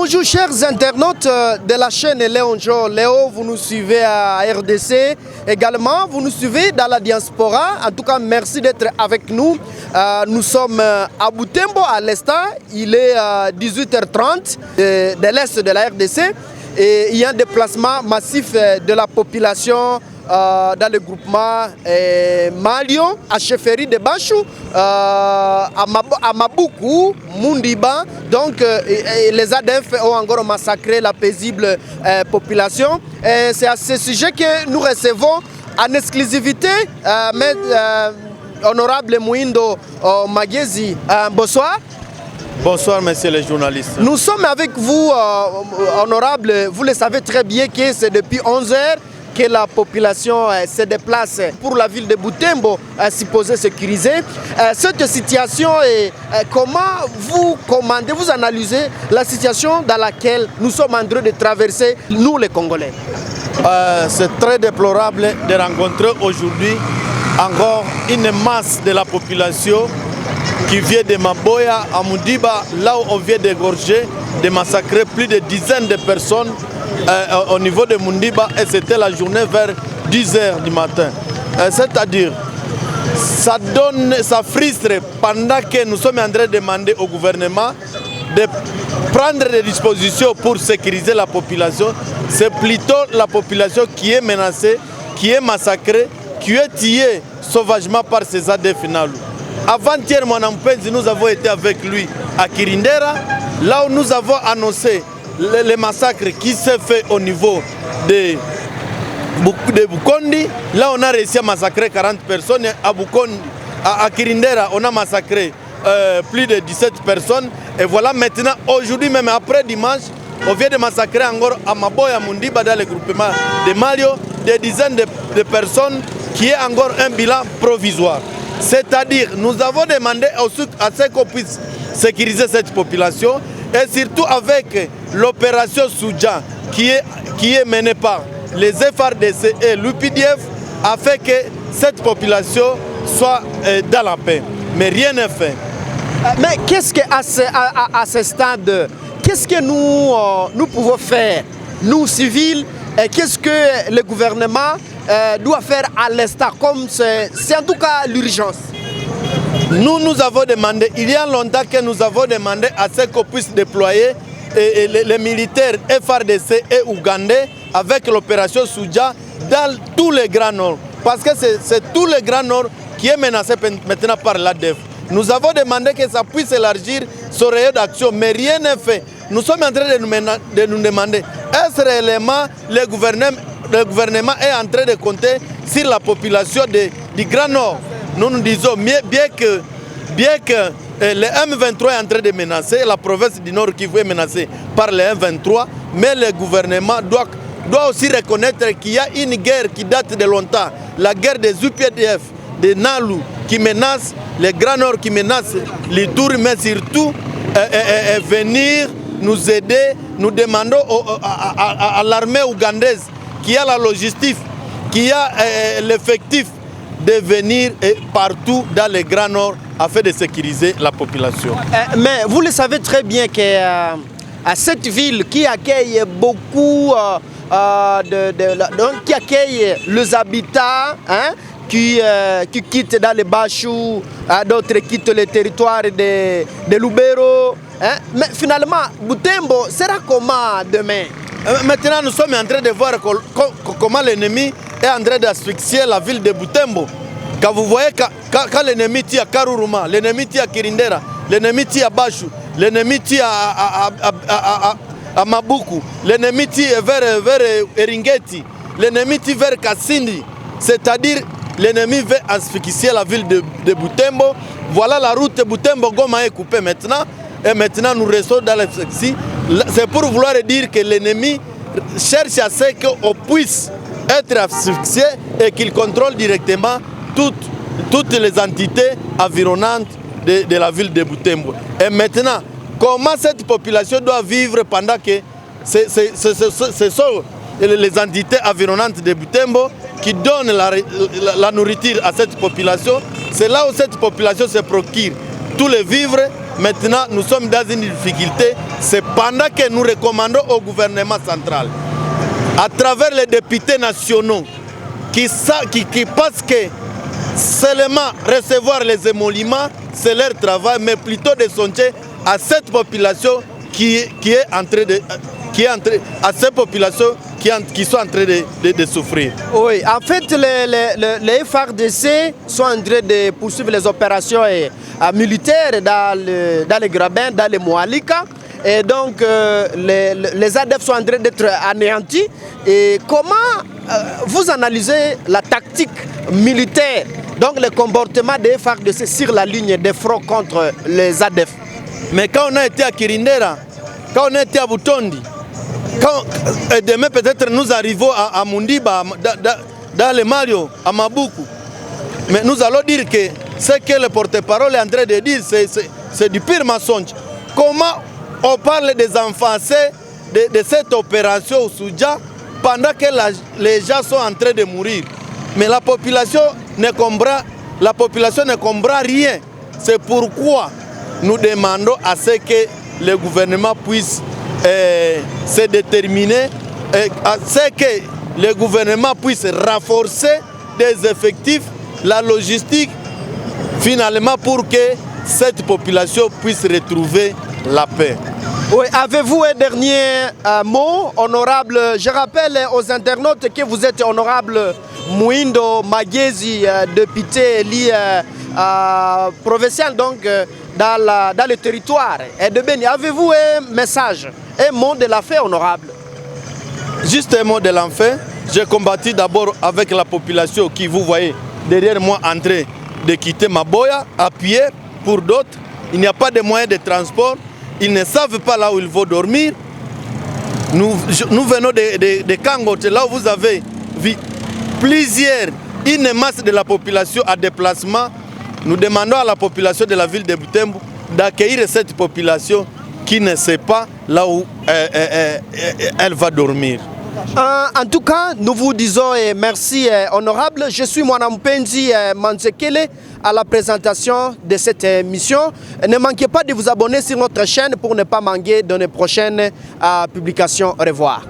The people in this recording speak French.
Bonjour chers internautes de la chaîne Léon Jo. Léo, vous nous suivez à RDC. Également, vous nous suivez dans la diaspora. En tout cas, merci d'être avec nous. Nous sommes à Butembo à l'instant. Il est 18h30 de l'est de la RDC. Et il y a un déplacement massif de la population dans le groupement Malio, à Chefferie de Bachou, à Maboukou, Mundiba. Donc les ADF ont encore massacré la paisible population. C'est à ce sujet que nous recevons en exclusivité honorable Mouindo Magezi. Bonsoir. Bonsoir, messieurs les journalistes. Nous sommes avec vous, honorable. Vous le savez très bien que c'est depuis 11 heures que la population se déplace pour la ville de Butembo, supposée sécurisée. Cette situation, comment vous commandez, vous analysez la situation dans laquelle nous sommes en train de traverser, nous les Congolais? C'est très déplorable de rencontrer aujourd'hui encore une masse de la population qui vient de Maboya à Mundiba, là où on vient d'égorger, de massacrer plus de dizaines de personnes au niveau de Mundiba, et c'était la journée vers 10h du matin. C'est-à-dire, ça frustre pendant que nous sommes en train de demander au gouvernement de prendre des dispositions pour sécuriser la population. C'est plutôt la population qui est menacée, qui est massacrée, qui est tuée sauvagement par ces ADF finales. Avant-hier, nous avons été avec lui à Kirindera, là où nous avons annoncé le massacre qui s'est fait au niveau de Bukondi. Là, on a réussi à massacrer 40 personnes. À Kirindera, on a massacré plus de 17 personnes. Et voilà, maintenant, aujourd'hui, même après dimanche, on vient de massacrer encore à Maboya, Mundiba, dans le groupement de Malio, des dizaines de personnes, qui est encore un bilan provisoire. C'est-à-dire, nous avons demandé à ce qu'on puisse sécuriser cette population, et surtout avec l'opération Souja qui est menée par les FARDC et l'UPDF, afin que cette population soit dans la paix. Mais rien n'est fait. Mais qu'est-ce qu'à ce stade, qu'est-ce que nous pouvons faire, nous civils, et qu'est-ce que le gouvernement doit faire à l'instant, comme c'est en tout cas l'urgence? Nous avons demandé, il y a longtemps que nous avons demandé à ce qu'on puisse déployer les militaires FARDC et ougandais avec l'opération Souja dans tous les Grands Nord. Parce que c'est tout le Grand Nord qui est menacé maintenant par l'ADF. Nous avons demandé que ça puisse élargir son rayon d'action, mais rien n'est fait. Nous sommes en train de nous demander, est-ce réellement le gouvernement est en train de compter sur la population du Grand Nord? Nous nous disons, bien que le M23 est en train de menacer, la province du Nord Kivu est menacée par le M23, mais le gouvernement doit aussi reconnaître qu'il y a une guerre qui date de longtemps, la guerre des UPDF, des Nalu, qui menace le Grand Nord, qui menace les Tours, mais surtout venir nous aider. Nous demandons à l'armée ougandaise, qui a la logistique, qui a l'effectif, de venir partout dans le Grand Nord afin de sécuriser la population. Mais vous le savez très bien que cette ville qui accueille beaucoup, qui accueille les habitants, qui quittent dans les Bachou, d'autres quittent le territoire de Lubero. Mais finalement, Butembo sera comment demain? Maintenant, nous sommes en train de voir comment l'ennemi est en train d'asphyxier la ville de Butembo. Quand vous voyez, quand l'ennemi tire à Karuruma, l'ennemi tire à Kirindera, l'ennemi tire à Bachou, l'ennemi tire à Maboukou, l'ennemi tire vers Eringeti, l'ennemi tire vers Kassindi, c'est-à-dire l'ennemi veut asphyxier la ville de Butembo. Voilà, la route Butembo-Goma est coupée maintenant, et maintenant nous restons dans l'asphyxie. C'est pour vouloir dire que l'ennemi cherche à ce qu'on puisse être asphyxié et qu'il contrôle directement toutes les entités environnantes de la ville de Butembo. Et maintenant, comment cette population doit vivre pendant que ce sont les entités environnantes de Butembo qui donnent la nourriture à cette population? C'est là où cette population se procure tous les vivres. Maintenant, nous sommes dans une difficulté. C'est pendant que nous recommandons au gouvernement central, à travers les députés nationaux, qui pensent que seulement recevoir les émoluments, c'est leur travail, mais plutôt de songer à cette population qui sont en train de souffrir. Oui, en fait, les FARDC sont en train de poursuivre les opérations militaires dans les Grabins, dans les Moalika. Et donc, les ADF sont en train d'être anéantis. Et comment vous analysez la tactique militaire, donc le comportement des FARDC sur la ligne de front contre les ADF? Mais quand on a été à Kirindera, quand on a été à Butondi, et demain peut-être nous arrivons à Mundiba, dans le Mario, à Mabuku, mais nous allons dire que ce que le porte-parole est en train de dire, c'est du pire mensonge. Comment on parle des enfants de cette opération au Soudja pendant que les gens sont en train de mourir? Mais la population ne comprend rien. C'est pourquoi nous demandons à ce que le gouvernement puisse se déterminer, à ce que le gouvernement puisse renforcer des effectifs, la logistique, finalement pour que cette population puisse retrouver la paix. Oui, avez-vous un dernier mot, honorable? Je rappelle aux internautes que vous êtes honorable Mouindo Magezi, député élu provincial donc, dans le territoire de Beni. Avez-vous un message, un mot de la fin, honorable? Juste un mot de la fin. J'ai combattu d'abord avec la population qui, vous voyez, derrière moi en train de quitter Maboya, à pied. Pour d'autres, il n'y a pas de moyens de transport. Ils ne savent pas là où ils vont dormir. Nous venons de Kangote, là où vous avez vu une masse de la population à déplacement. Nous demandons à la population de la ville de Butembo d'accueillir cette population qui ne sait pas là où elle va dormir. En tout cas, nous vous disons merci honorable. Je suis Mwana Mpenzi Mansekele à la présentation de cette émission. Ne manquez pas de vous abonner sur notre chaîne pour ne pas manquer de nos prochaines publications. Au revoir.